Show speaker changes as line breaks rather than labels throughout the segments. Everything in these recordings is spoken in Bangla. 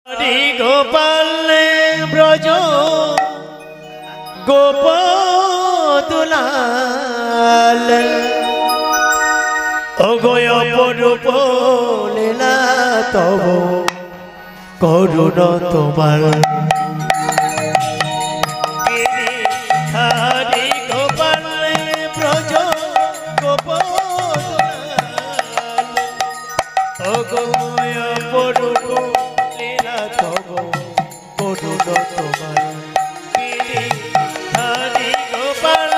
হরি গোপাল ব্রজ গোপদুলাল অগয় অপরূপ লীলা তব করুণ তোমার। হরি গোপাল ব্রজ গোপদুলাল অগয় অপরূপ লীলা তব করুণ তোমার। হরি গোপাল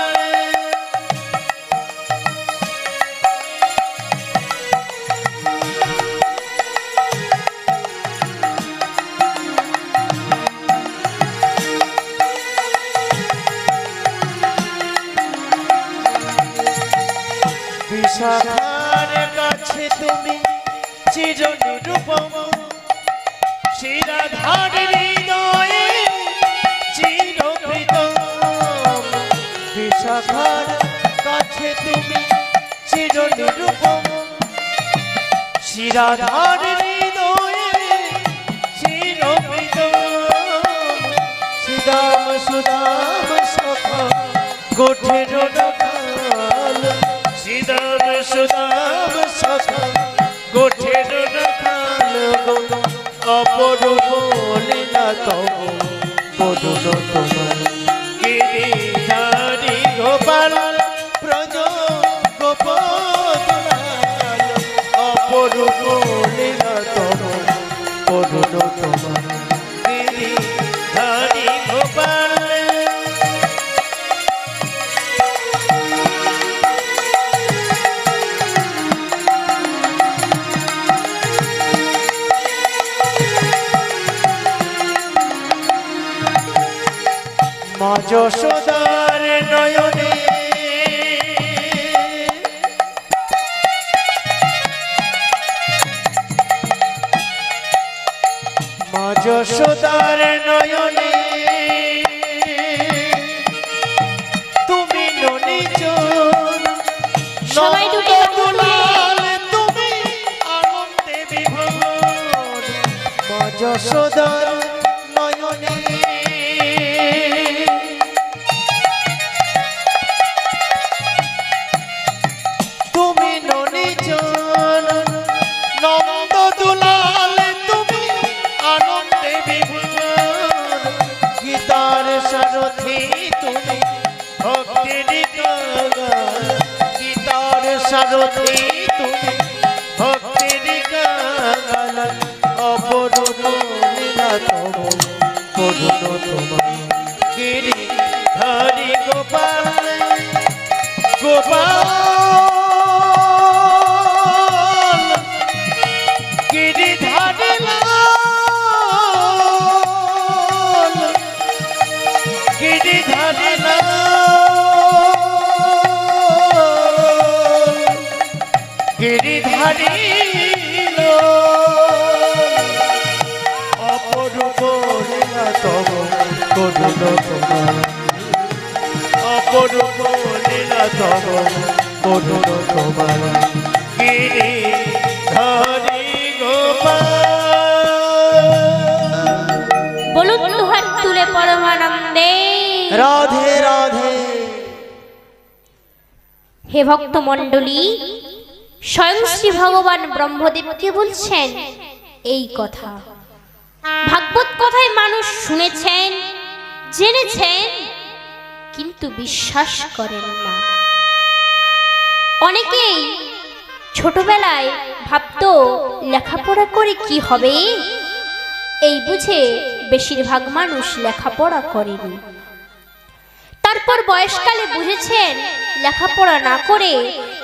বিশাখার কাছে তুমি চিরনিরূপম, শিরাধার হৃদয়ে চিরকৃতম। বিশাখার কাছে তুমি চিরনিরূপম, শিরাধার হৃদয়ে চিরকৃতম। শ্রীদাম সুদাম সখা গোঠের রাখাল, শ্রীদাম সুদাম সখা গোঠের রাখাল। অপরূপ লীলা তব করুণ তোমার। গিরিধারী গোপাল ব্রজ গোপদুলাল অপরূপ লীলা তব করুণ তোমার। গিরিধারী গোপাল মা যশোদার নয়নে মা যশোদার নয়নে তুমি ননিজন
সবাই দুটো
দুলাল তুমি আনন্দে বিভোর। মা যশোদার নয়নে তুমি ননিজন নন্দ দুলাল তুমি আনন্দে বিভোর। গীতার সারথি তুমি ভক্তির কাগাল, গীতার সারথি তুমি ভক্তির কাগাল। অপরূপ লীলা তব করুণ তোমার। গিরিধারী গোপাল গোপাল গিরিধারী লাল, গিরিধারী লাল, গিরিধারী লাল। অপরূপ লীলা তব করুণ তোমার। অপরূপ লীলা তব করুণ তোমার। গিরিধারী গোপাল।
বলুন দুহাত তুলে পরমানন্দে
রাধে রাধে।
হে ভক্ত মণ্ডলী, স্বয়ং শ্রী ভগবান ব্রহ্মদেবকে বলছেন এই কথা। ভাগবত কথায় মানুষ শুনেছেন, জেনেছেন, কিন্তু বিশ্বাস করেন না। অনেকেই ছোটবেলায় ভাবতো লেখাপড়া করে কি হবে, এই বুঝে বেশিরভাগ মানুষ লেখাপড়া করেনি। তারপর বয়সকালে বুঝেছেন লেখাপড়া না করে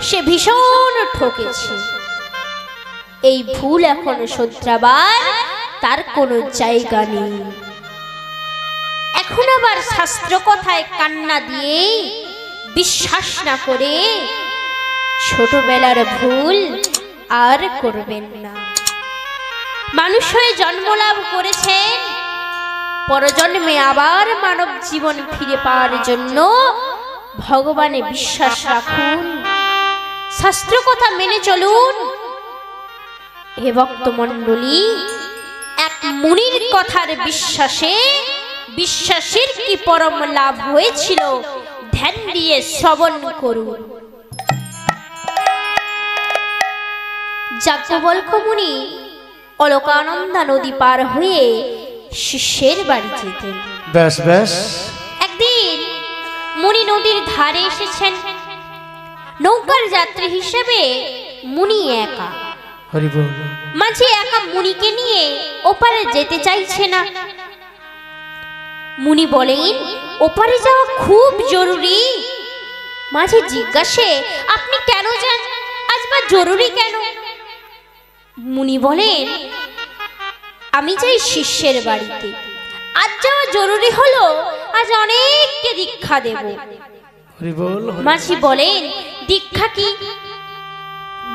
সে ভীষণ ঠকেছে। এই ভুল এখন শোধরাবার তার কোনো জায়গা নেই। এখন আবার শাস্ত্র কথায় কান্না দিয়ে বিশ্বাস না করে ছোটবেলার ভুল আর করবেন না। মানুষ হয়ে জন্ম লাভ করেছেন, পরজন্মে আবার মানব জীবন ফিরে পাওয়ার জন্য ভগবানে বিশ্বাস রাখুন, শাস্ত্র কথা মেনে চলুন। হে ভক্ত মণ্ডলী, এক মুনির কথার বিশ্বাসে বিশ্বাসের কি পরম লাভ হয়েছিল ধ্যান দিয়ে শ্রবণ করুন। যাজ্ঞবল্ক্য মুনি অলকানন্দা নদী পার হয়ে শিষ্যের বাড়ি যেতেন।
বেশ বেশ।
একদিন মুনি নদীর ধারে এসেছেন। নৌকার যাত্রী হিসেবে মুনি একা।
হরি বল।
মাঝি একা মুনিকে নিয়ে ওপারে যেতে চাইছে না। মুনি বলেন, ওপারে যাওয়া খুব জরুরি। মাঝি জিজ্ঞাসে, আপনি কেন যান? আজ বা জরুরি কেন? মুনি বলেন, আমি যাই শিষ্যের বাড়িতে। আজ যাওয়া জরুরি হলো, আজ অনেককে দীক্ষা দেব।
হরি বল।
মাঝি বলেন, দীক্ষা কি?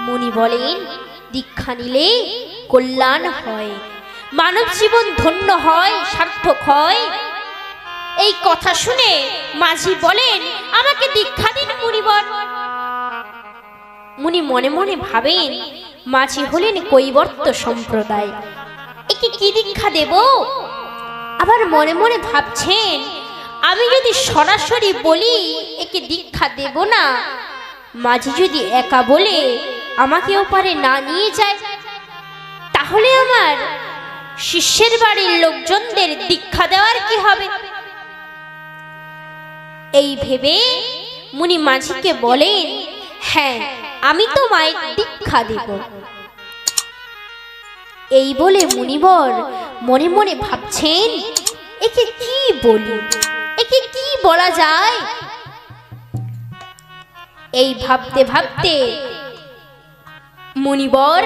মুনি বলেন, দীক্ষা নিলে কল্যাণ হয়, মানব জীবন ধন্য হয়, সার্থক হয়। এই কথা শুনে মাঝি বলেন, আমাকে দীক্ষা দিন মুনিবর। মুনি মনে মনে ভাবেন, মাঝি হলেন কৈবর্ত সম্প্রদায়, একে কি দীক্ষা দেব? আবার মনে মনে ভাবছেন, আমি যদি সরাসরি বলি একে দীক্ষা দেব না, মাঝি যদি একা বলে আমাকে ওপারে না নিয়ে যায়, তাহলে আমার শিষ্যের বাড়ির লোকজনদের দীক্ষা দেওয়ার কি হবে? এই ভেবে মুনি মাঝিকে বলেন, হ্যাঁ, আমি তোমায় দীক্ষা দেব। এই বলে মুনিবর মনে মনে ভাবছেন, একে কি বলি, একে কি বলা যায়? এই ভাবতে ভাবতে মুনিবর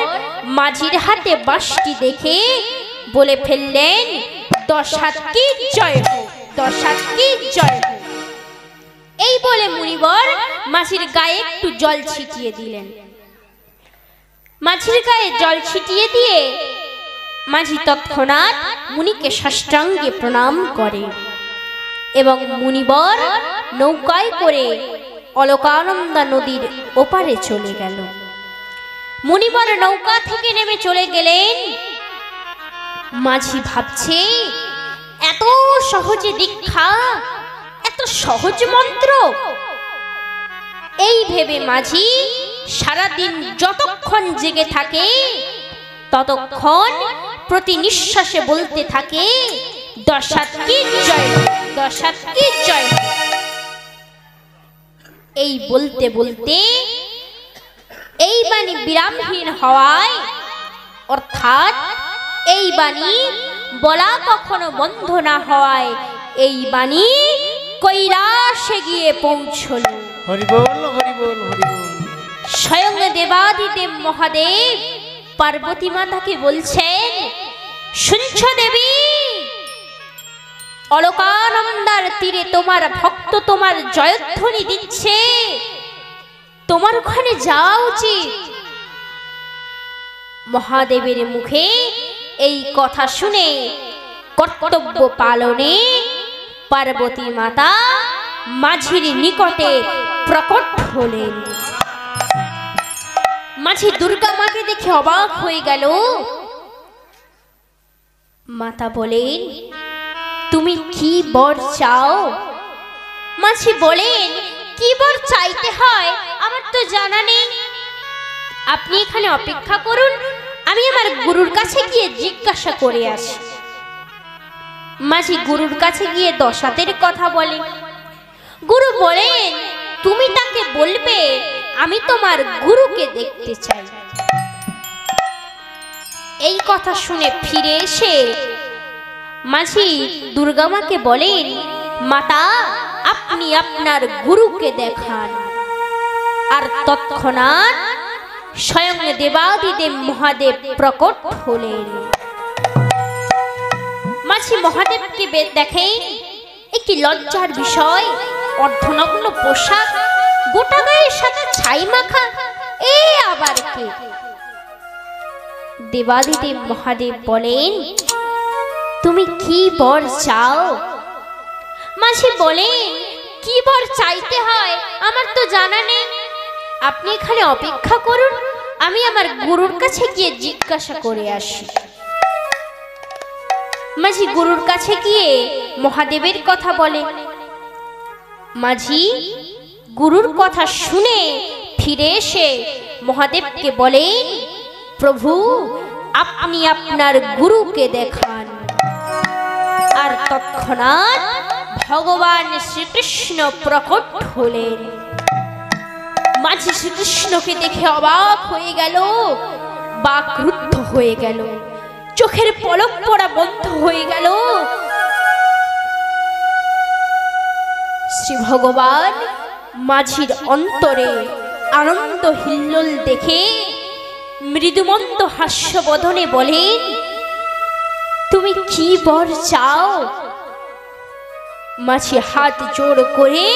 মাঝির হাতে বাঁশটি দেখে বলে ফেললেন, 10 হাত কি জয় হোক, 10 হাত কি জয় হোক। এই বলে মুনিবর মাঝির গায়ে একটু জল ছিটিয়ে দিলেন। মাঝির গায়ে জল ছিটিয়ে দিয়ে মাঝি তৎক্ষণাৎ মুনিকে সাষ্টাঙ্গে প্রণাম করে এবং মুনিবর নৌকায় করে অলকানন্দা নদীর ওপারে চলে গেল। মুনিবর নৌকা থেকে নেমে চলে গেলেন। মাঝি ভাবছে, এত সহজে দীক্ষা, এত সহজ মন্ত্র। এই ভেবে মাঝি সারাদিন যতক্ষণ জেগে থাকে ততক্ষণ প্রতি নিঃশ্বাসে বলতে থাকে, 10 হাত কি জয় হোক, 10 হাত কি জয় হোক। এই বলতে বলতে এই বাণী বিরামহীন হওয়ায়, অর্থাৎ এই বাণী বলা কখনো বন্ধ না হওয়ায়, এই বাণী কৈলাসে গিয়ে পৌঁছল।
হরি বল, হরি বল, হরি বল।
স্বয়ং দেবাদিদেব মহাদেব পার্বতী মাতাকে বলছেন, শুনছ দেবী, অলকানন্দার তীরে তোমার ভক্ত তোমার জয়ধ্বনি দিচ্ছে, তোমার ওখানে যাওয়া উচিত। মহাদেবের মুখে এই কথা শুনে কর্তব্য পালনে পার্বতী মাতা মাঝির নিকটে প্রকট হলেন। মাঝি দুর্গা মাকে দেখে অবাক হয়ে গেল। মাতা বলেন, তুমি কি বর চাও? মাঝি বলেন, কি বর চাইতে হয় আমার তো জানা নেই। আপনি এখানে অপেক্ষা করুন, আমি আমার গুরুর কাছে গিয়ে জিজ্ঞাসা করে আসি। মাঝি গুরুর কাছে গিয়ে 10 হাতের কথা বলে। গুরু বলেন, তুমি তাকে বলবে আমি তোমার গুরুকে দেখতে চাই। এই কথা শুনে ফিরে এসে মাঝি দুর্গা মাকে বলেন, মাতা, আপনি আপনার গুরুকে দেখান। আর তৎক্ষণাৎ স্বয়ং দেবাদিদেব মহাদেব প্রকট হলেন। মাঝি মহাদেবকে দেখেন, একটি লজ্জার বিষয়, অর্ধনগ্ন পোশাক, গোটা গায়ের সাথে ছাই মাখা, এ আবার কে? দেবাদিদেব মহাদেব বলেন, তুমি কি বর চাও? মাঝি বলেন, কি বর চাইতে হয় আমার তো জানা নেই। আপনি এখানে অপেক্ষা করুন, আমি আমার গুরুর কাছে গিয়ে জিজ্ঞাসা করে আসি। মাঝি গুরুর কাছে গিয়ে মহাদেবের কথা বলে। মাঝি গুরুর কথা শুনে ফিরে এসে মহাদেবকে বলেন, প্রভু আপনি আপনার গুরুকে দেখান। আর তৎক্ষণাৎ ভগবান শ্রীকৃষ্ণ প্রকট হলেন। মাঝি শ্রীকৃষ্ণকে দেখে অবাক হয়ে গেল, বাকরুদ্ধ হয়ে গেল, চোখের পলক পড়া বন্ধ হয়ে গেল। শ্রী ভগবান মাঝির অন্তরে আনন্দ হিল্লোল দেখে মৃদুমন্দ হাস্যবদনে বলেন, তুমি কি বর চাও? মাঝি হাত জোড় করে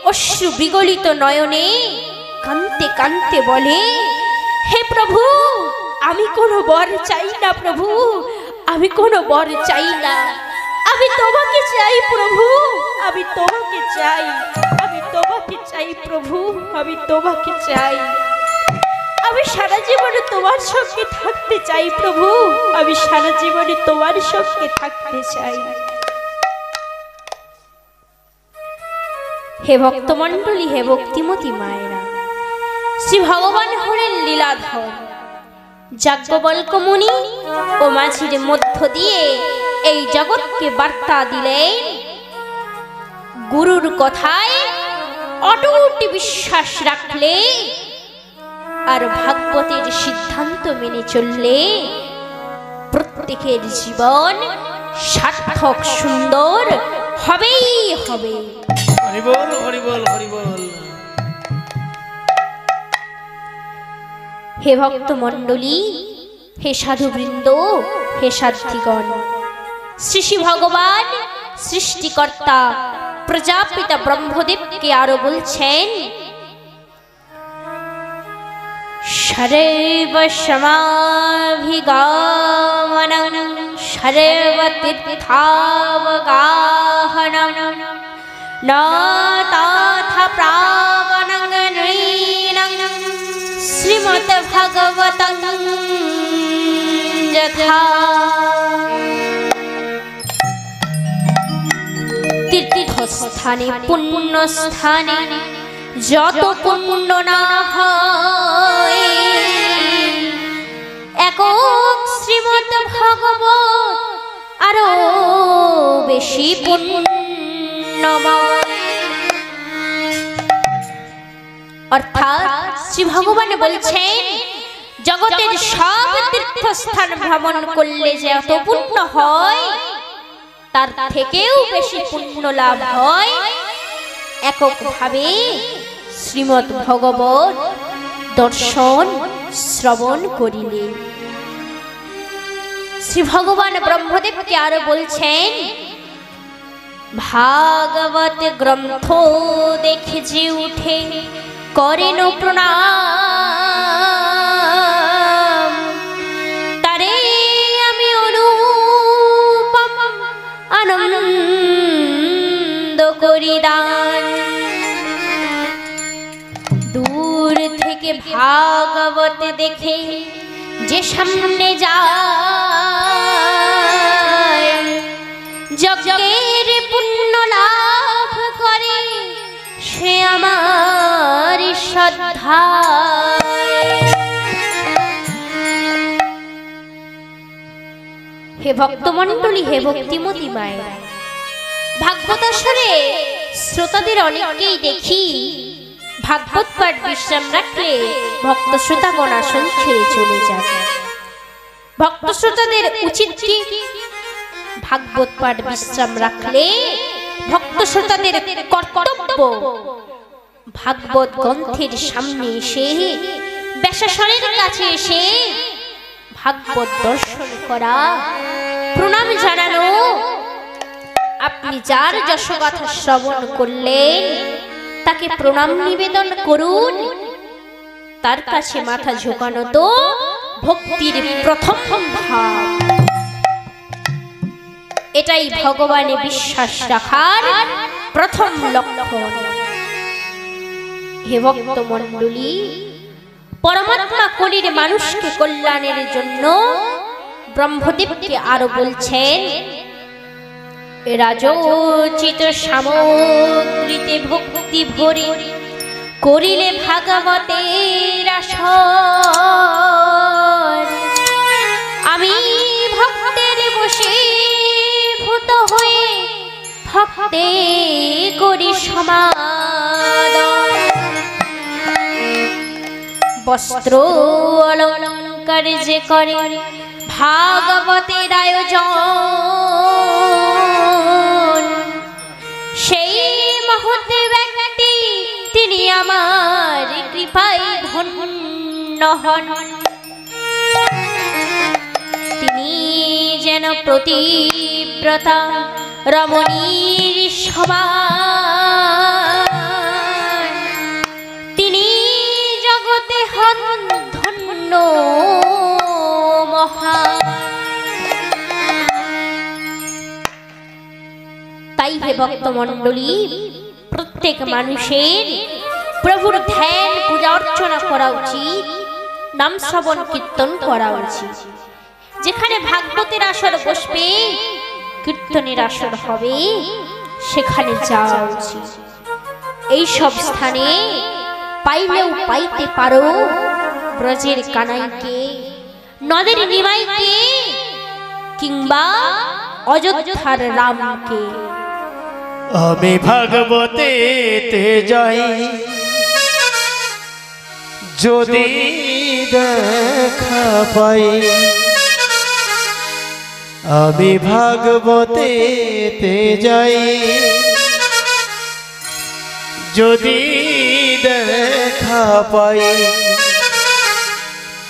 অশ্রু বিগলিত নয়নে কাঁদতে কাঁদতে বলে, হে প্রভু আমি কোনো বর চাই না প্রভু, আমি কোনো বর চাই না, আমি তোমাকে চাই প্রভু, আমি তোমাকে চাই, আমি তোমাকে চাই প্রভু, আমি তোমাকে চাই। আমি সারা জীবনে তোমার সঙ্গে থাকতে চাই প্রভু, আমি সারা জীবনে তোমার সঙ্গে থাকতে চাই। হে ভক্তমণ্ডলী, হে ভক্তিমতী মায়েরা, শ্রী ভগবান হলেন লীলাধর। যাজ্ঞবল্ক্য মুনি ও মাঝির মধ্য দিয়ে এই জগৎকে বার্তা দিলেন, গুরুর কথায় অটুট বিশ্বাস রাখলে আর ভাগবতের সিদ্ধান্ত মেনে চললে প্রত্যেকের জীবন সার্থক সুন্দর হবেই হবে।
হরি বল, হরি বল, হরি বল।
হে ভক্ত মণ্ডলী, হে সাধুবৃন্দ, হে সাধ্বীগণ, শ্রী শ্রী ভগবান সৃষ্টিকর্তা প্রজাপিতা ব্রহ্মদেবকে আরো বলছেন, সর্ব সমাভিগমনং সর্ব তীর্থাবগাহনং না তথা প্রাবণং নৃণং শ্রীমৎ ভাগবতং যথা। তীর্থস্থানে পুণ্যস্থানে যত পুণ্য না হয়, একক শ্রীমৎ ভাগবত আরো বেশি পুণ্যময়। অর্থাৎ শ্রী ভগবান বলছেন, জগতের সব তীর্থস্থান ভ্রমণ করলে যে এত পুণ্য হয়, তার থেকেও বেশি পুণ্য লাভ হয় এককভাবে শ্রীমৎ ভগবত দর্শন শ্রবণ করিলে। শ্রী ভগবান ব্রহ্মদেবকে আরো বলছেন, ভাগবত গ্রন্থ দেখে যে উঠে করেন প্রণাম, তারে আমি অনুপম আনন্দ করি দান। দূর থেকে ভাগবত দেখে যে সামনে যায়, যজ্ঞের পুণ্য লাভ করে সে আমার শ্রদ্ধা। হে ভক্তমণ্ডলী, হে ভক্তিমতী মায়েরা, ভাগবতাসরে শ্রোতাদের অনেককেই দেখি ভাগবত পাঠ বিশ্রাম রাখলে ভক্ত শ্রোতাগণ আসন ছেড়ে চলে যায়। ভক্ত শ্রোতাদের উচিত কি? ভাগবত পাঠ বিশ্রাম রাখলে ভক্ত শ্রোতাদের কর্তব্য ভাগবত গ্রন্থের সামনে এসে ব্যাসাসনের কাছে এসে ভাগবত দর্শন করা, প্রণাম জানানো। আপনি যার যশোগাথা শ্রবণ করলেন তাকে প্রণাম নিবেদন করুন, তার কাছে মাথা ঝোঁকানো তো ভক্তির প্রথম ধাপ। এটাই ভগবানে বিশ্বাস রাখার প্রথম লক্ষণ। হে ভক্ত মণ্ডলী, পরমাত্মা কলির মানুষকে কল্যাণের জন্য ব্রহ্মদেবকে আরো বলছেন, রাজোচিত সামগ্রীতে ভক্তি ভরে করিলে ভাগবতের আসর। আমি ভক্তের বশীভূত হয়ে ভক্তে করি সমাদর। বস্ত্র অলঙ্কার যে করে ভাগবতের আয়োজন, সেই মহৎ ব্যক্তি তিনি আমার কৃপায় ধন্য হন। তিনি যেন প্রতিব্রতা রমণীর সমান, তিনি জগতে হন ধন্য মহান। তাই হে ভক্তমণ্ডলী, প্রত্যেক মানুষের প্রভুর ধ্যান পূজা অর্চনা করা উচিত, নাম শ্রবণ কীর্তন করা উচিত। যেখানে ভাগবতের আসর বসবে, কীর্তনের আসর হবে, সেখানে যাওয়া উচিত। এই সব স্থানে পাইলেও পাইতে পারো ব্রজের কানাইকে, নদের নিমাইকে, কিংবা অযোধ্যার রামকে।
আমি ভাগবতেতে যাই যদি দেখা পাই, আমি ভাগবতেতে যাই যদি দেখা পাই,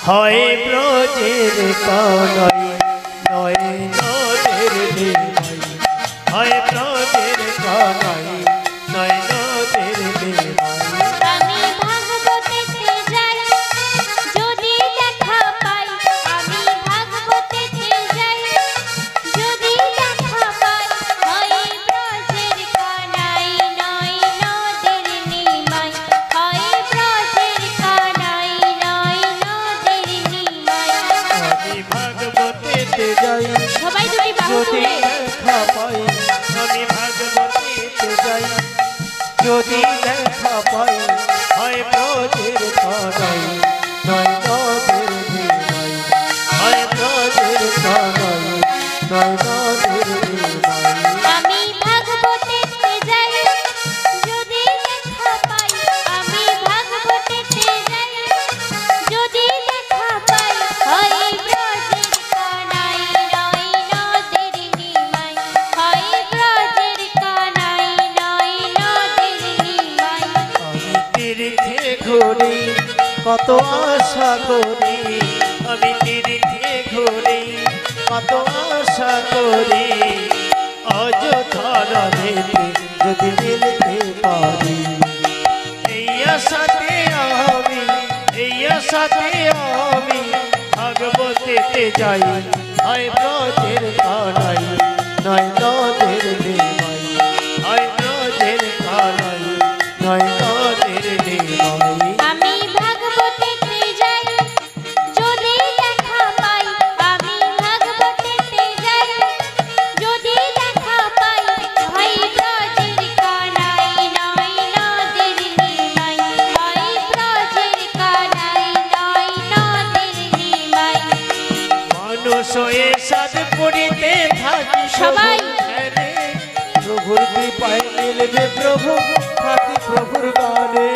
হয় ব্রজের কানাই নয় নদের নিমাই, হয় ব্রজের কানাই নয় নদের নিমাই।
আমি ভাগবতেতে যাই যদি দেখা পাই, আমি ভাগবতেতে যাই যদি দেখা পাই, হয় ব্রজের কানাই নয় নদের নিমাই, হয় ব্রজের কানাই নয় নদের নিমাই।
আমি ভাগবতেতে যাই
সবাই দুটি বাহু
যদি
তুলে
দেখা পাই, আমি ভাগবতেতে যাই যদি দেখা পাই, হয় ব্রজের কানাই নয় নদের নিমাই, হয় ব্রজের কানাই নয় নদের নিমাই।
আমি ভাগবতেতে যাই যদি দেখা পাই, আমি ভাগবতেতে যাই যদি দেখা পাই, হয় ব্রজের কানাই নয় নদের নিমাই, হয় ব্রজের কানাই নয় নদের নিমাই।
আমি তীর্থে ঘুরি কত আশা করি, আমি তীর্থে ঘুরি কত আশা করি, অযোধ্যার রাধেতে যদি মিলতে পারি। এই আশাতে আমি, এই আশাতে আমি ভাগবতেতে যাই, হয় ব্রজের কানাই নয় নদের নিমাই, হয় ব্রজের কানাই নয় নদের নিমাই।
আমি ভাগবতেতে যাই যদি দেখা পাই, আমি ভাগবতেতে যাই যদি দেখা পাই, হয় ব্রজের কানাই নয় নদের নিমাই, হয় ব্রজের কানাই নয় নদের নিমাই।
মানুষ হয়ে সাধ করিতে থাকি
সবাই।
ধ্যানে, প্রভুর কৃপায় মিলবে প্রভু থাকি প্রভুর গানে।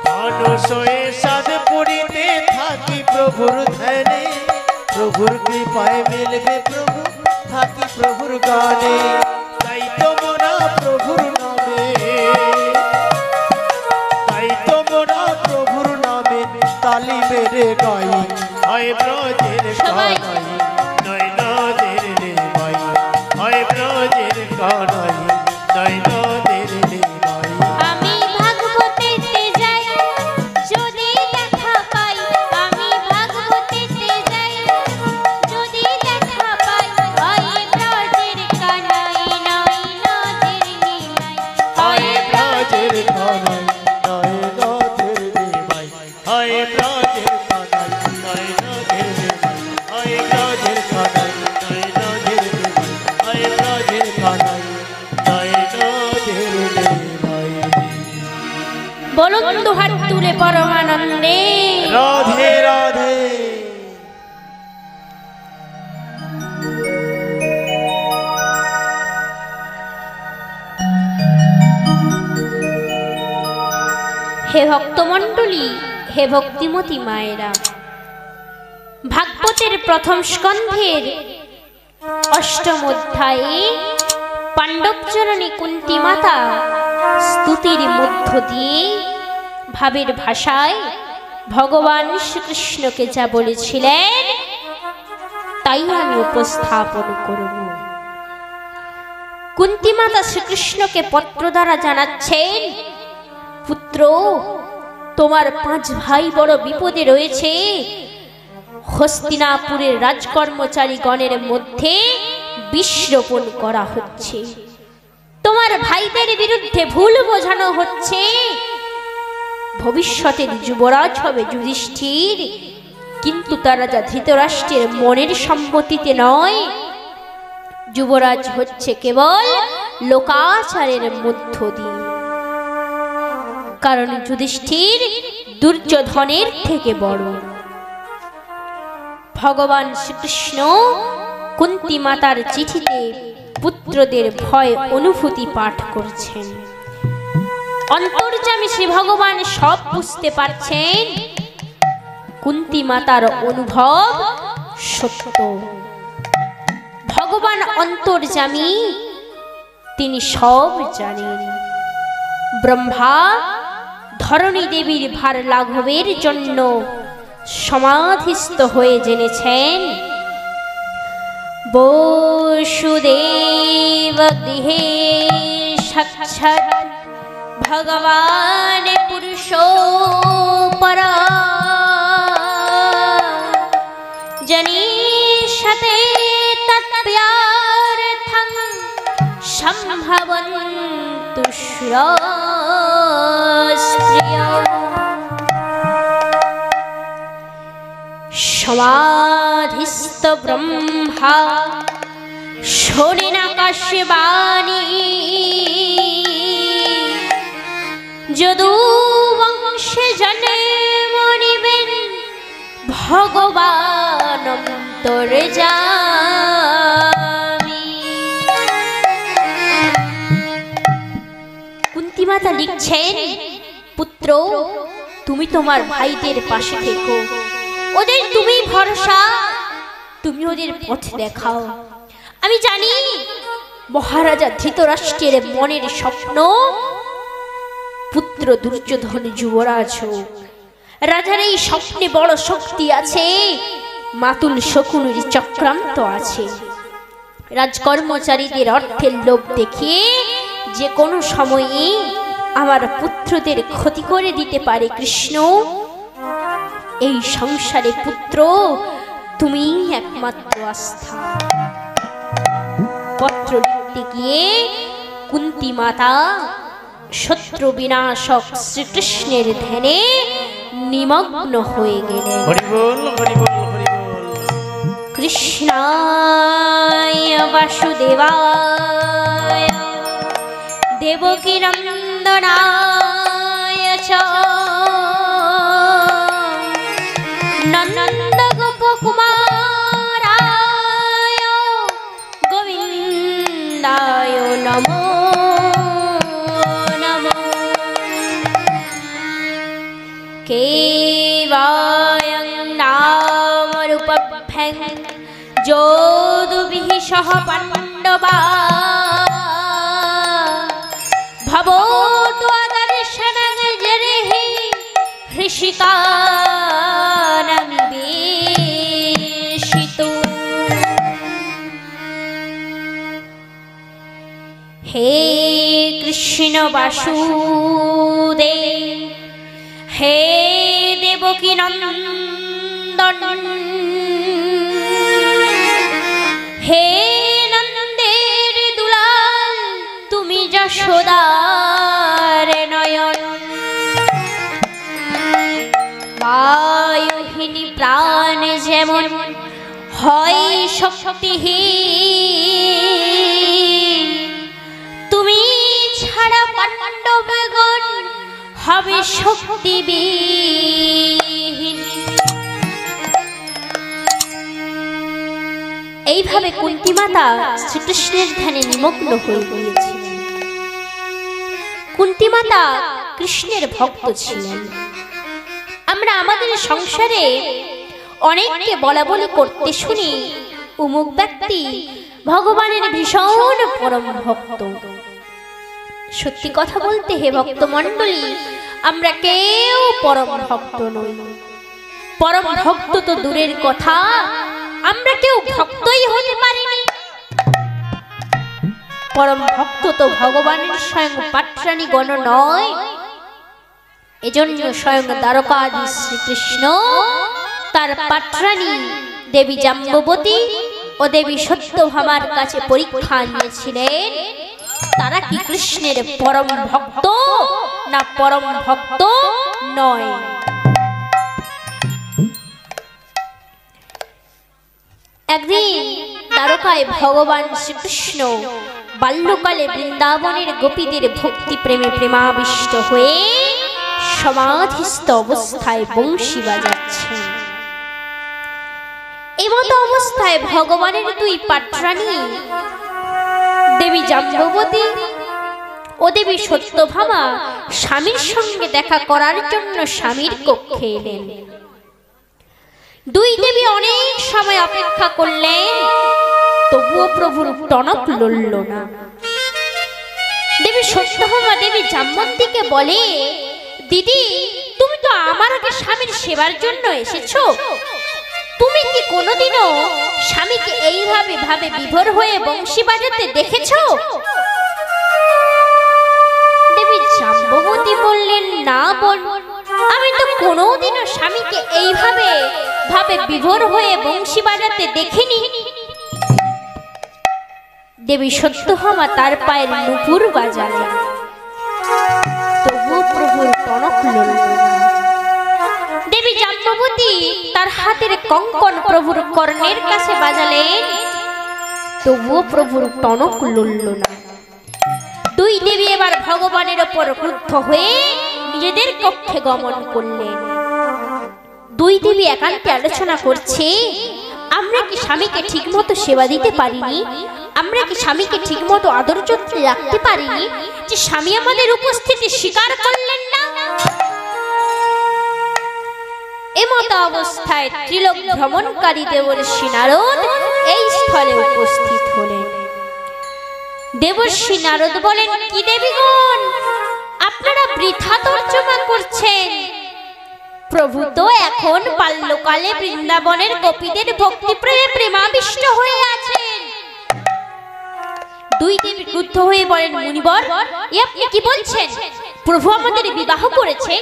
মানুষ হয়ে সাধ করিতে থাকি প্রভুর ধ্যানে, প্রভুর কৃপায় মিলবে প্রভু থাকি প্রভুর গানে। তাই তো মোরা প্রভুর নামে, তাই তো মোরা প্রভুর নামে তালি মেরে গাই, হয় ব্রজের
সবাই।
কানাই নয় নদের নিমাই, হয় ব্রজের কানাই নয় নদের নিমাই।
আমি ভাগবতেতে যাই যদি দেখা পাই, আমি ভাগবতেতে যাই যদি দেখা পাই, হয় ব্রজের কানাই নয় নদের নিমাই,
হয় ব্রজের কানাই নয় নদের নিমাই, হয় ব্রজের নিমাই আয় ব্রজের কানাই জয় ব্রজের নিমাই আয় ব্রজের কানাই জয় ব্রজের নিমাই
বলুন দুহাত তুলে পরমানন্দে
রাধে রাধে।
হে ভক্তমণ্ডলী, হে ভক্তিমতী মায়েরা, ভাগবতের প্রথম স্কন্ধের অষ্টম অধ্যায়ে পাণ্ডবচরণী কুন্তী মাতা স্তুতির মধ্য দিয়ে ভাবের ভাষায় ভগবান শ্রীকৃষ্ণকে যা বলেছিলেন তাই আমি উপস্থাপন করব। কুন্তী মাতা শ্রীকৃষ্ণকে পত্র দ্বারা জানাচ্ছেন, পুত্র, তোমার 5 ভাই বড় বিপদে রয়েছে। হস্তিনাপুরের রাজকর্মচারী গণের মধ্যে বিষ রোপণ করা হচ্ছে। তোমার ভাইদের বিরুদ্ধে ভুল বোঝানো হচ্ছে। ভবিষ্যতের যুবরাজ হবে যুধিষ্ঠির, কিন্তু তারা যা ধৃতরাষ্ট্রের মনের সম্মতিতে নয়, যুবরাজ হচ্ছে কেবল লোকাচারের মধ্য দিয়ে। কারণ যুধিষ্ঠির দুর্যোধনের থেকে বড়। ভগবান শ্রীকৃষ্ণ কুন্তী মাতার চিঠিতে পুত্রদের ভয় অনুভূতি পাঠ করছেন। অন্তর্যামী শ্রী ভগবান সব বুঝতে পারছেন। কুন্তী মাতার অনুভব সত্য। ভগবান অন্তর্যামী, তিনি সব জানেন। ব্রহ্মা ধরণী দেবীর ভার লাঘবের জন্য সমাধিস্থ হয়ে জেনেছেন বসুদেব গৃহে সাক্ষাৎ ভগবান পুরুষোপরা জনিষতে তৎপ্যার্থং সম্ভবন্তু শ্রস্ত্রিয়া। সমাধিস্থ ব্রহ্মা শোনেন আকাশবাণী, যদুবংশে জন্ম নিবেন ভগবান অন্তর্যামী। কুন্তী মাতা লিখছেন, পুত্র, তুমি তোমার ভাইদের পাশে থেকো। ওদের তুমি ভরসা, তুমি ওদের পথ দেখাও। আমি জানি মহারাজা ধৃতরাষ্ট্রের মনের স্বপ্ন পুত্র দুর্যোধন যুবরাজ হোক। রাজার এই স্বপ্নে বড় শক্তি আছে, মাতুল শকুনির চক্রান্ত আছে। রাজকর্মচারীদের অর্থের লোভ দেখিয়ে যে কোনো সময়ে আমার পুত্রদের ক্ষতি করে দিতে পারে কৃষ্ণ। এই সংসারে পুত্র তুমি একমাত্র আস্থা। পত্র লিখতে গিয়ে কুন্তী মাতা শত্রু বিনাশক শ্রীকৃষ্ণের ধ্যানে নিমগ্ন হয়ে গেলেন।
হরি বল হরি বল হরি বল।
কৃষ্ণায় বাসুদেবায় দেবকী নন্দনায় চ নন্দ গোপকুমারায় গোবিন্দায় নমো নমো। কেবায়ং নাম রূপভ্যং যোদুবিঃ সহ পাণ্ডবা ভবতু আদর্শনং জরেঃ হৃষিকানবিবেশিতো। হে কৃষ্ণ বাসুদেব, হে দেবকী নন্দন, হে নন্দের দুলাল, তুমি যশোদার নয়ন। বায়ুহীনী প্রাণ যেমন হয় শক্তিহীন, তুমি ছাড়া পাণ্ডবগণ হবে শক্তিবিহীন। এইভাবে কুন্তী মাতা শ্রীকৃষ্ণের ধ্যানে নিমগ্ন হয়ে গিয়েছিলেন। কুন্তী মাতা কৃষ্ণের ভক্ত ছিলেন। আমরা আমাদের সংসারে অনেককে বলা বলি করতে শুনি, অমুক ব্যক্তি ভগবানের ভীষণ পরম ভক্ত। সত্যি কথা বলতে হে ভক্ত মণ্ডলী, আমরা কেউ পরম ভক্ত নই। পরম ভক্ত তো দূরের কথা, আমরা কেউ ভক্তই হতে পারিনি। পরম ভক্ত তো ভগবানের স্বয়ং পাটরানী গণ নয়। এজন্য স্বয়ং দ্বারকাধীশ শ্রীকৃষ্ণ তার পাটরানী দেবী জাম্ববতী ও দেবী সত্যভামার কাছে পরীক্ষা নিয়েছিলেন, তারা কি কৃষ্ণের পরম ভক্ত না পরম ভক্ত নয়। একদিন দ্বারকায় ভগবান শ্রীকৃষ্ণ বাল্যকালে বৃন্দাবনের গোপীদের ভক্তি প্রেমে প্রেমাবিষ্ট হয়ে সমাধিস্থ অবস্থায় বংশী বাজাচ্ছেন। এমত অবস্থায় ভগবানের দুই পাটরানী দেবী জাম্ববতী ও দেবী সত্যভামা স্বামীর সঙ্গে দেখা করার জন্য স্বামীর কক্ষে এলেন। দুই দেবী অনেক সময় অপেক্ষা করলেন, তবুও প্রভুর টনক লড়ল না। দেবী সত্যভামা দেবী জাম্ববতীকে বলে, দিদি তুমি তো আমার আগে স্বামীর সেবার জন্য এসেছো, তুমি কি কোনোদিনও স্বামীকে এইভাবে ভাবে বিভোর হয়ে বংশী বাজাতে দেখেছো? দেবী জাম্ববতী বললেন, না বোন, আমি তো কোনোদিনও স্বামীকে এইভাবে ভাবে বিভোর হয়ে বংশী বাজাতে দেখিনি। দেবী সত্যভামা তার পায়ের নুপুর বাজালেন, তবু প্রভুর টনক লড়ল না। দেবী জাম্ববতী তার হাতের কঙ্কন প্রভুর কর্ণের কাছে বাজালেন, তবুও প্রভুর টনক লড়ল না। দুই দেবী এবার ভগবানের ওপর ক্রুদ্ধ হয়ে নিজেদের কক্ষে গমন করলেন। দুই দেবী একান্তে আলোচনা করছে, আমরা কি স্বামীকে ঠিকমতো সেবা দিতে পারিনি? আমরা কি স্বামীকে ঠিকমতো আদর যত্নে রাখতে পারিনি যে স্বামী আমাদের উপস্থিতি স্বীকার করলেন না? এমত অবস্থায় ত্রিলোক ভ্রমণকারী দেবর্ষি নারদ এই স্থলে উপস্থিত হলেন। দেবর্ষি নারদ বলেন, কি দেবীগণ, আপনারা বৃথা তর্জমা করছেন। প্রভু তো এখন বাল্যকালে বৃন্দাবনের গোপীদের ভক্তি প্রেমে প্রেমাবিষ্ট হয়ে আছেন। দুই দেবী ক্রুদ্ধ হয়ে বলেন, মুনিবর, এ আপনি কি বলছেন? প্রভু আমাদের বিবাহ করেছে,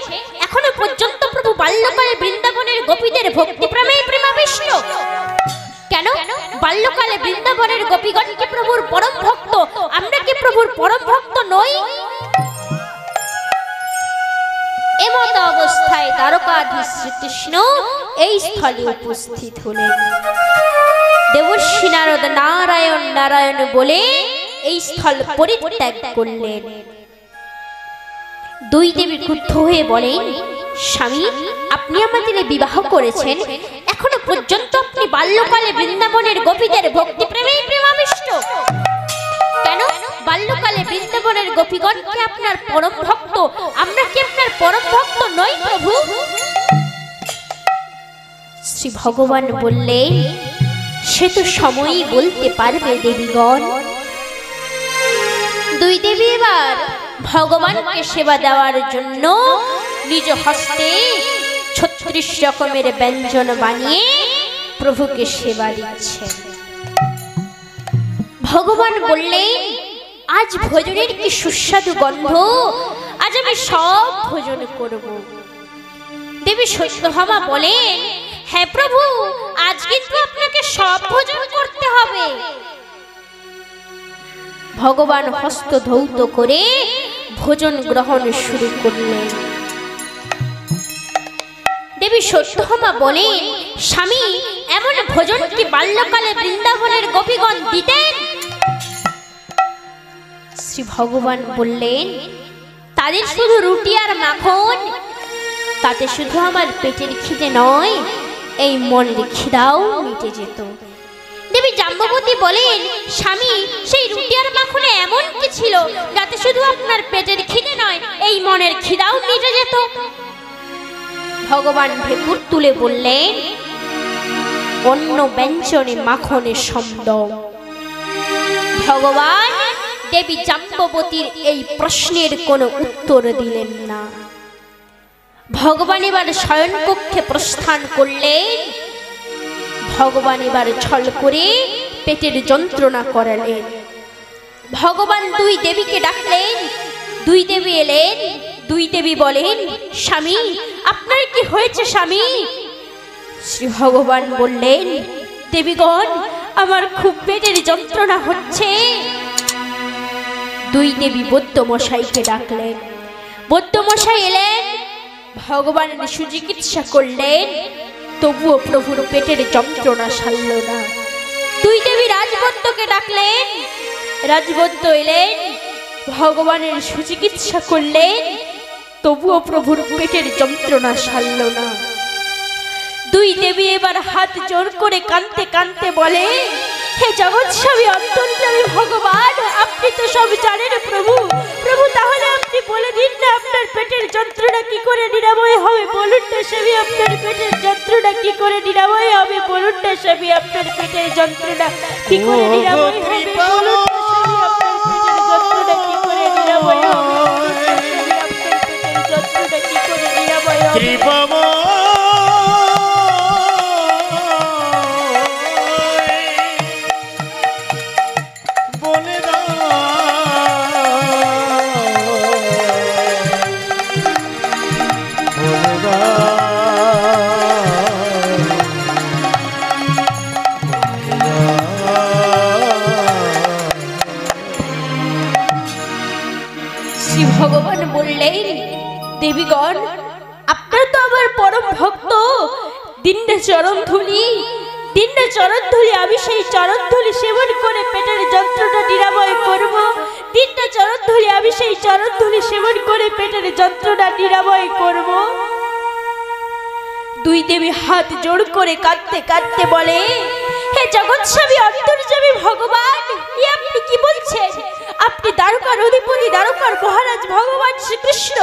এখনো পর্যন্ত প্রভু বাল্যকালে বৃন্দাবনের গোপীদের ভক্তি প্রেমে প্রেমাবিষ্ট। কেন বাল্যকালে বৃন্দাবনের গোপীগণ কি প্রভুর পরম ভক্ত? আমরা কি প্রভুর পরম ভক্ত নই? এমত অবস্থায় দ্বারকাধীশ শ্রীকৃষ্ণ এই স্থলে উপস্থিত হলেন। দেবর্ষি নারদ নারায়ণ নারায়ণ বলে এই স্থল পরিত্যাগ করলেন। দুই দেবী ক্রুদ্ধ হয়ে বলেন, স্বামী, আপনি আমাদের বিবাহ করেছেন, এখনো পর্যন্ত আপনি বাল্যকালে বৃন্দাবনের গোপীদের ভক্তি প্রেমেই প্রেমাবিষ্ট। কেন বাল্যকালে বৃন্দাবনের গোপীগণ কি আপনার পরম ভক্ত? আমরা কি আপনার পরম ভক্ত নই প্রভু? শ্রী ভগবান বললেন, সে তো সময়ই বলতে পারবে দেবীগণ। দুই দেবী এবার ভগবানকে সেবা দেওয়ার জন্য নিজ হস্তে 36 রকমের ব্যঞ্জন বানিয়ে প্রভুকে সেবা দিচ্ছেন। ভগবান বললেন, আজ ভোজনের কি সুস্বাদু গন্ধ, আজ আমি সব ভোজন করব। দেবী সত্যভামা বলেন, হ্যাঁ প্রভু, আজ কিন্তু আপনাকে সব ভোজন করতে হবে। ভগবান হস্ত ধৌত করে ভোজন গ্রহণ শুরু করলেন। দেবী সত্যভামা বলেন, স্বামী, ভোজন কি বাল্যকালে বৃন্দাবনের গোপীগণ দিতেন? শ্রী ভগবান বললেন, তাদের শুধু রুটি আর মাখন, তাতে শুধু আমার পেটের খিদে নয়, এই মনের খিদাও মিটে যেত। দেবী জাম্ববতী বলেন, স্বামী, সেই রুটি আর মাখনে এমন কি ছিল যাতে শুধু আপনার পেটের খিদে নয়, এই মনের খিদাও মিটে যেত? ভগবান ভেকুর তুলে বললেন, অন্য ব্যঞ্জনে মাখনের শব্দ। ভগবান দেবী জাম্ববতীর এই প্রশ্নের কোনো উত্তর দিলেন না। ভগবান এবার শয়নকক্ষে প্রস্থান করলেন। ভগবান এবার ছল করে পেটের যন্ত্রণা করালেন। ভগবান দুই দেবীকে ডাকলেন। দুই দেবী এলেন। দুই দেবী বলেন, স্বামী, আপনার কি হয়েছে স্বামী? শ্রী ভগবান বললেন, দেবীগণ, আমার খুব পেটের যন্ত্রণা হচ্ছে। দুই দেবী বৈদ্যমশাইকে ডাকলেন। বৈদ্যমশাই এলেন। ভগবানের সুচিকিৎসা করলেন, তবুও প্রভুর পেটের যন্ত্রণা সারল না। দুই দেবী রাজবৈদ্যকে ডাকলেন। রাজবৈদ্য এলেন। ভগবানের সুচিকিৎসা করলেন, তবুও প্রভুর পেটের যন্ত্রণা সারল না। দুই দেবী এবার হাত জোর করে কাঁদতে কাঁদতে বলে, হে জগৎস্বামী অন্তর্যামী ভগবান, আপনি তো সব জানেন প্রভু। প্রভু, তাহলে আপনি বলে দিন না, আপনার পেটের যন্ত্রণা কি করে নিরাময় হবে? বলুন না স্বামী, আপনার পেটের যন্ত্রণা কি করে নিরাময় হবে? বলুন না স্বামী, আপনার পেটের যন্ত্রণা কি করে নিরাময় হবে? বলুন না স্বামী, আপনার পেটের যন্ত্রণা কি করে নিরাময় হবে? আপনার পেটের যন্ত্রণা কি করে নিরাময় হবে? ভগবান বললেন, দেবীগণ, আপনার তো আমার পরম ভক্ত। দিনটা চরণ ধুলি, দিনটা চরণ ধুলি, আমি সেই চরণ ধুলি সেবন করে পেটের যন্ত্রণা নিরাময় করব। দিনটা চরণ ধুলি, আমি সেই চরণ ধুলি সেবন করে পেটের যন্ত্রণা নিরাময় করব। দুই দেবী হাত জোড় করে কাঁদতে কাঁদতে বলে, হে জগৎস্বামী অন্তর্যামী ভগবান, আপনি কি বলছেন? আপনি দ্বারকার অধিপতি, দ্বারকার মহারাজ ভগবান শ্রীকৃষ্ণ।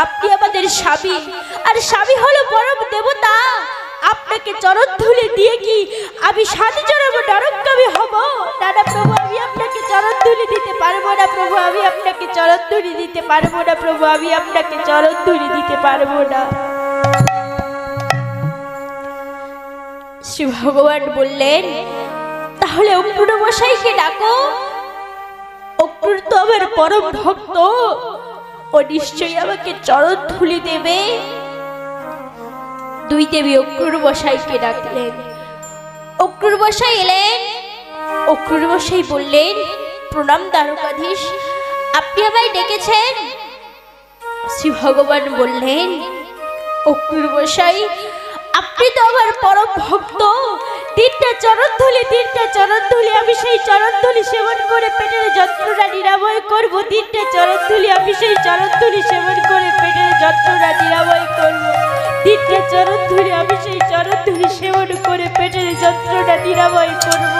আপনি আমাদের স্বামী, আর স্বামী হলো পরম দেবতা। আপনাকে চরণ ধুলে দিয়ে কি আমি 7 জন্ম নরকগামী হব? না না প্রভু, আমি আপনাকে চরণ ধুলি দিতে পারবো না প্রভু, আমি আপনাকে চরণ ধুলি দিতে পারবো না প্রভু, আমি আপনাকে চরণ ধুলি দিতে পারবো না। শ্রী ভগবান বললেন, তাহলে অক্রুর মশাইকে ডাকো। অক্রুর তো আমার পরম ভক্ত, ও নিশ্চয়ই আমাকে চরণ ধুলি দেবে। দুই দেবী অক্রুর মশাইকে ডাকলেন। অক্রুর মশাই এলেন। অক্রুর মশাই বললেন, প্রণাম দ্বারকাধীশ, আপনি আমায় ডেকেছেন? শ্রী ভগবান বললেন, অক্রুর মশাই, আপনি তো আমার পরম ভক্ত। তিনটা চরণ ধুলি, তিনটা চরণ ধুলি, আমি সেই চরণ ধুলি সেবন করে পেটের যন্ত্রণা নিরাময় করব। তিনটা চরণ ধুলি, আমি সেই চরণ ধুলি সেবন করে পেটের যন্ত্রণা নিরাময় করব। তিনটা চরণ ধুলি, আমি সেই চরণ ধুলি সেবন করে পেটের যন্ত্রণা নিরাময় করব।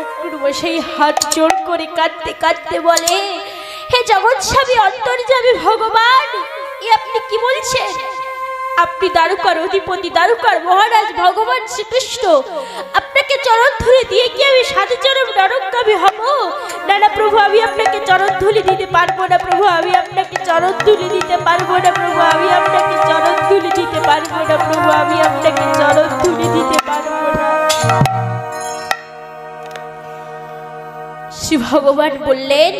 অক্রুর সেই হাত জোড় করে কাঁদতে কাঁদতে বলে, হে জগৎস্বামী অন্তর্যামী ভগবান, আপনি কি বলছেন? আপনি দ্বারকার অধিপতি, দ্বারকার মহারাজ ভগবান শ্রীকৃষ্ণ। আপনাকে চরণ ধুলি দিয়ে কি আমি 7 জন্ম নরকগামী হব? না না প্রভু, আমি আপনাকে চরণ ধুলি দিতে পারবো না প্রভু, আমি আপনাকে চরণ ধুলি দিতে পারবো না প্রভু, আমি আপনাকে চরণ ধুলি দিতে পারবো না প্রভু, আমি আপনাকে চরণ ধুলি দিতে পারবো না। শ্রী ভগবান বললেন,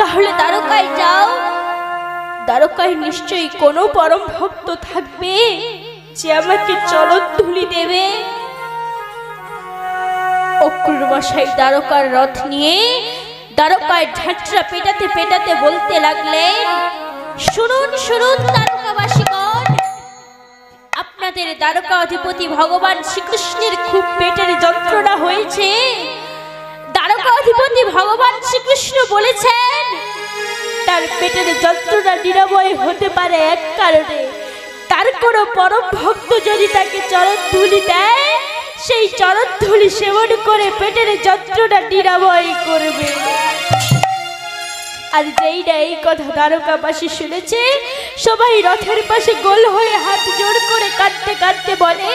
তাহলে দ্বারকায় যাও। দ্বারকায় নিশ্চয়ই কোনো পরম ভক্ত থাকবে যে আমাকে চরণ ধুলি দেবে। অক্রুর মশাই দ্বারকার রথ নিয়ে দ্বারকায় ঝাঁঝরা পেটাতে পেটাতে বলতে লাগলেন, শুনুন শুনুন দ্বারকাবাসীগণ, আপনাদের আমাদের দ্বারকা অধিপতি ভগবান শ্রীকৃষ্ণের খুব পেটের যন্ত্রণা হয়েছে। দ্বারকা অধিপতি ভগবান শ্রীকৃষ্ণ বলেছেন তার পেটের যন্ত্রণা নিরাময় হতে পারে এক কারণে, তার কোনো পরম ভক্ত যদি তাকে চরণ ধুলি দেয়, সেই চরণ ধুলি সেবন করে পেটের যন্ত্রণা নিরাময় করবে। আর যেই না এই কথা দ্বারকাবাসী শুনেছে, সবাই রথের পাশে গোল হয়ে হাত জোড় করে কাঁদতে কাঁদতে বলে,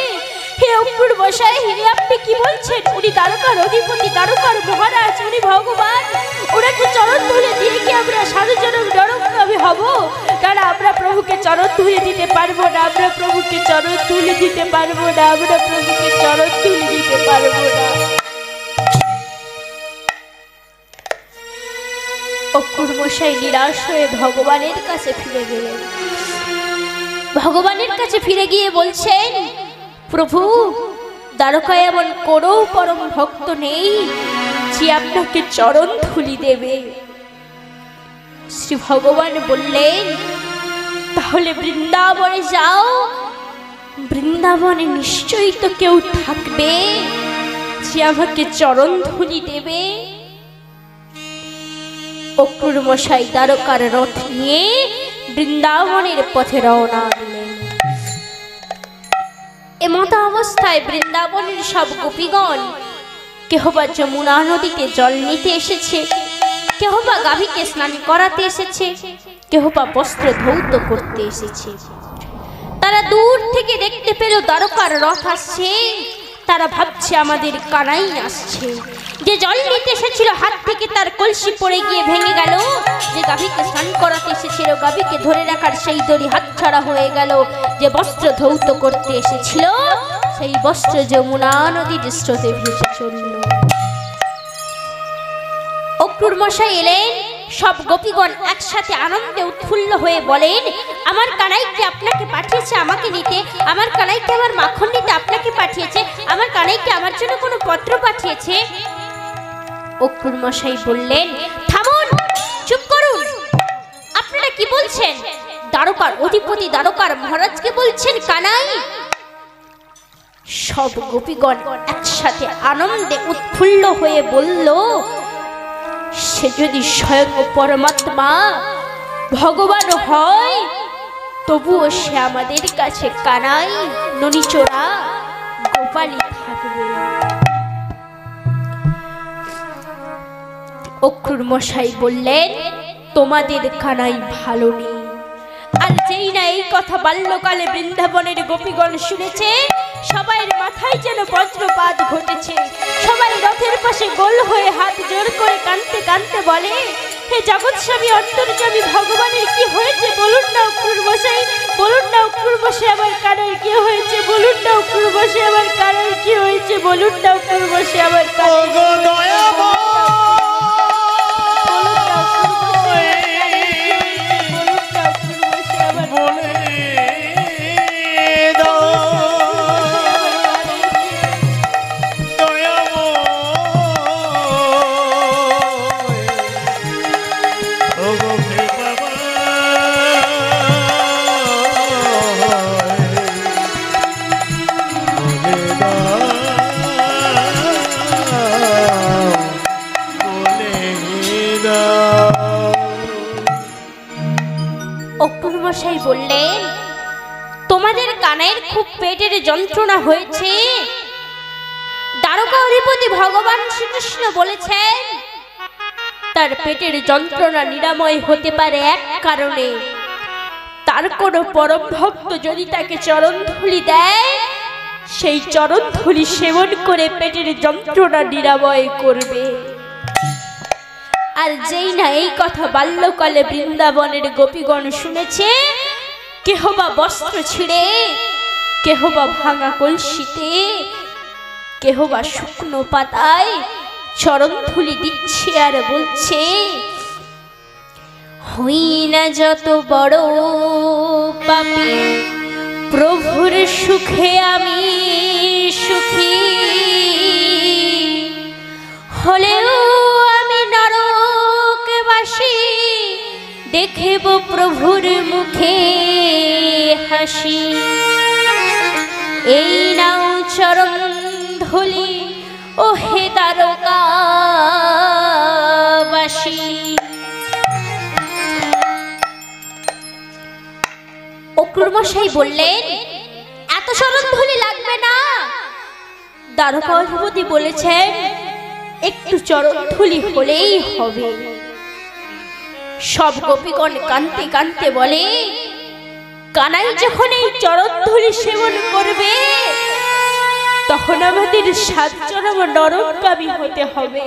হে অক্রুর মশাই, হে আপনি কি বলছেন? উনি দ্বারকার অধিপতি, দ্বারকার মহারাজ, উনি ভগবান, ওনাকে চরণ ধুলে দিয়ে কি আমরা সাধু জনম নরকগামী হব? কারণ আমরা প্রভুকে চরণ ধুলে দিতে পারবো না, আমরা প্রভুকে চরণ ধুলে দিতে পারবো না, আমরা প্রভুকে চরণ ধুলে দিতে পারবো না। অক্রুর মশাই নিরাশ হয়ে ভগবানের কাছে ফিরে গেলেন। ভগবানের কাছে ফিরে গিয়ে বলছেন, প্রভু, দ্বারকায় এমন কোনো পরম ভক্ত নেই যে আপনাকে চরণ ধুলি দেবে। শ্রী ভগবান বললেন, তাহলে বৃন্দাবনে যাও, বৃন্দাবনে নিশ্চয়ই তো কেউ থাকবে যে আমাকে চরণ ধুলি দেবে। অক্রুর মশাই দ্বারকার রথ নিয়ে বৃন্দাবনের পথে রওনা দিলেন। এমত অবস্থায় বৃন্দাবনের সব গোপীগণ কেহ বা যমুনা নদীতে জল নিতে এসেছে, কেহ বা গাভীকে স্নান করাতে এসেছে, কেহ বা বস্ত্র ধৌত করতে এসেছে। তারা দূর থেকে দেখতে পেল দ্বারকার রথ আসছে, তারা ভাবছে আমাদের কানাই আসছে। যে জল নিতে এসেছিল হাত থেকে তার কলসি পড়ে গিয়ে ভেঙে গেল, যে গাভীকে স্নান করাতে এসেছিল গাভীকে ধরে রাখার সেই দড়ি হাতছাড়া হয়ে গেল, যে বস্ত্র ধৌত করতে এসেছিল সেই বস্ত্র যমুনা নদীর স্রোতে ভেসে চলল। অক্রুর মশাই এলেন, সব গোপীগণ একসাথে আনন্দে উৎফুল্ল হয়ে বলেন, আমার কানাইকে আপনাকে পাঠিয়েছে আমাকে নিতে, আমার কানাইকে আমার মাখন নিতে আপনাকে পাঠিয়েছে, আমার কানাইকে আমার জন্য কোনো পত্র পাঠিয়েছে। অক্রুর মশাই বললেন, থামুন, চুপ করুন, আপনারা কি বলছেন? দ্বারকার অধিপতি দ্বারকার মহারাজকে বলছেন কানাই? সব গোপীগণ একসাথে আনন্দে উৎফুল্ল হয়ে বলল, সে যদি স্বয়ং পরমাত্মা ভগবান হয় তবুও সে আমাদের কাছে কানাই, ননিচোরা, গোপালই থাকবে। অক্রুর মশাই বললেন, তোমাদের কানাই ভালো নেই। আর যেই না এই কথা বাল্যকালে বৃন্দাবনের গোপীগণ শুনেছে, সবাইয়ের মাথায় যেন বজ্রপাত ঘটেছে। সবাই রথের পাশে গোল হয়ে হাত জোড় করে কাঁদতে কাঁদতে বলে, হে জগৎ স্বামী অন্তর্যামী ভগবানের কি হয়েছে বলুন না অক্রুর মশাই, বলুন না অক্রুর মশাই আমার কানাই কি হয়েছে, বলুন না অক্রুর মশাই আমার কানাই কি হয়েছে, বলুন না অক্রুর মশাই আমার অক্রুর মশাই বললেন, তোমাদের কানের খুব পেটের যন্ত্রণা হয়েছে। দ্বারকা অধিপতি ভগবান শ্রীকৃষ্ণ বলেছেন তার পেটের যন্ত্রণা নিরাময় হতে পারে এক কারণে, তার কোনো পরম ভক্ত যদি তাকে চরণ ধুলি দেয়, সেই চরণ ধুলি সেবন করে পেটের যন্ত্রণা নিরাময় করবে। আর যেই না এই কথা বাল্যকালে বৃন্দাবনের গোপীগণ শুনেছে, কেহ বা বস্ত্র ছিঁড়ে, কেহ বা ভাঙা কলসিতে, কেহ বা শুকনো পাতায় চরণ ধুলি দিচ্ছে আর বলছে, হই না যত বড় পাপী, প্রভুর সুখে আমি সুখী, হলেও আমি নরকবাসী, দেখিব প্রভুর মুখে হাসি। এই নাও চরণ ধুলি ও হে দ্বারকাবাসী। অক্রুরমশাই বললেন, এত চরণ ধুলি লাগবে না। দ্বারকা অধিপতি বলেছেন, একটু চরণ ধুলি হলেই হবে। সব গোপীগণ কাঁদতে কাঁদতে বলে, কানাই যখন এই চরণ ধুলি সেবন করবে তখন আমাদের 7 জনম নরকগামী হতে হবে।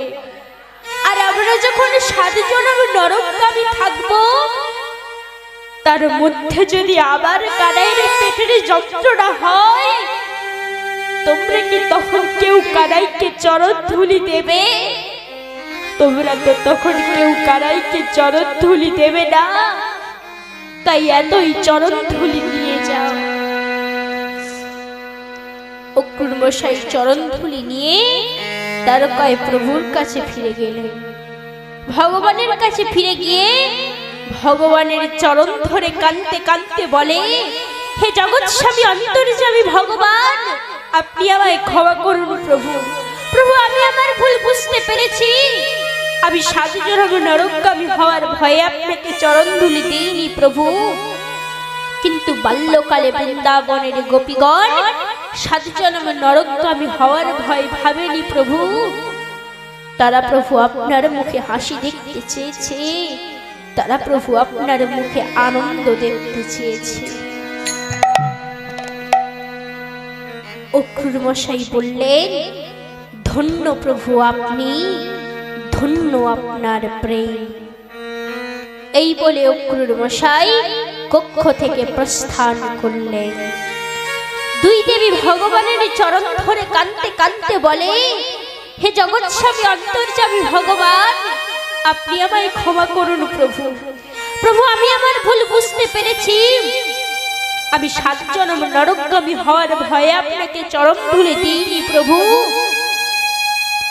আর আমরা যখন 7 জনম নরকগামী থাকবো, তার মধ্যে যদি আবার কানাইয়ের পেটের যন্ত্রণা হয়, তোমরা কি তখন কেউ কানাইকে চরণ ধুলি দেবে? তোমরা তো তখন কেউ কানাইকে চরণ ধুলি দেবে না। তাই এতই চরণ ধুলি নিয়ে যাও। অক্রুরমশাই চরণ ধুলি নিয়ে দ্বারকায় প্রভুর কাছে ফিরে গেলেন। ভগবানের কাছে ফিরে গিয়ে ভগবানের চরণ ধরে কাঁদতে কাঁদতে বলে, হে জগৎ স্বামী অন্তর্যামী ভগবান, আপনি আমায় ক্ষমা করুন প্রভু। প্রভু, আমি আমার ভুল বুঝতে পেরেছি। আমি 7 জনম নরকগামী হওয়ার ভয়ে আপনাকে চরণ ধুলি দিইনি প্রভু। কিন্তু বাল্যকালে বৃন্দাবনের গোপীগণ 7 জনম নরকগামী হওয়ার ভয় ভাবেনি প্রভু। তারা প্রভু আপনার মুখে হাসি দেখতে চেয়েছে, তারা প্রভু আপনার মুখে আনন্দ দেখতে চেয়েছে। অক্রুরমশাই বললেন, ধন্য প্রভু আপনি, ধন্য আপনার প্রেম। এই বলে অক্রুরমশাই কক্ষ থেকে প্রস্থান করলেন। 2 দেবী ভগবানের চরণ ধরে কাঁদতে কাঁদতে বলে, হে জগৎ স্বামী অন্তর্যামী ভগবান, আপনি আমায় ক্ষমা করুন প্রভু। প্রভু, আমি আমার ভুল বুঝতে পেরেছি। আমি 7 জনম নরকগামী হওয়ার ভয়ে আপনাকে চরণ ধুলি দিইনি প্রভু।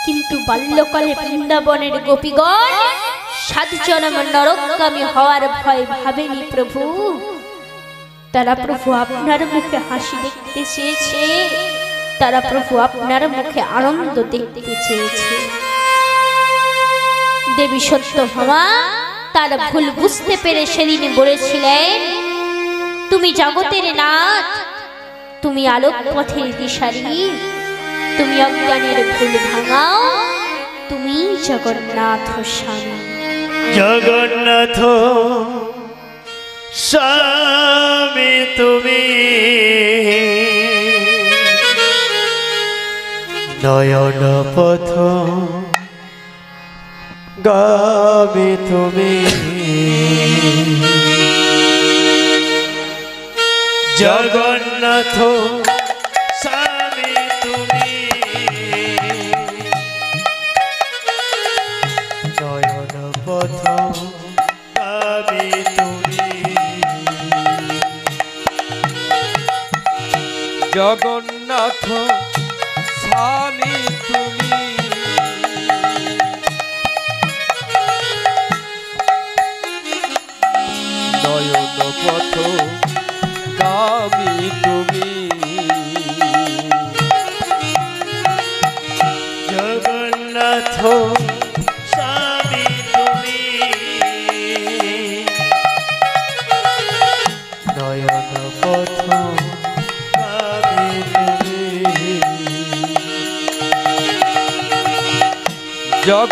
কিন্তু বাল্যকালে বৃন্দাবনের গোপীগণ 7 জনম নরকগামী হওয়ার ভয় ভাবেনি প্রভু। তারা প্রভু আপনার মুখে হাসি দেখতে চেয়েছে, তারা প্রভু আপনার মুখে আনন্দ দেখতে চেয়েছে। দেবী সত্যভামা তার ভুল বুঝতে পেরে সেদিন বলেছিলেন, তুমি জগতের নাথ, তুমি আলোক পথের দিশারি, তুমি অজ্ঞানের ভুল ভাঙাও, তুমি জগন্নাথ স্বামী।
জগন্নাথ স্বামী তুমি, নয়ন পথ গামী তুমি, জগন্নাথ স্বামী তুমি, নয়ন পথ গামী তুমি,
জগন্নাথ স্বামী তুমি, নয়ন পথ গামী তুমি,
জগন্নাথ স্বামী তুমি, নয়ন পথ গামী তুমি,
জগ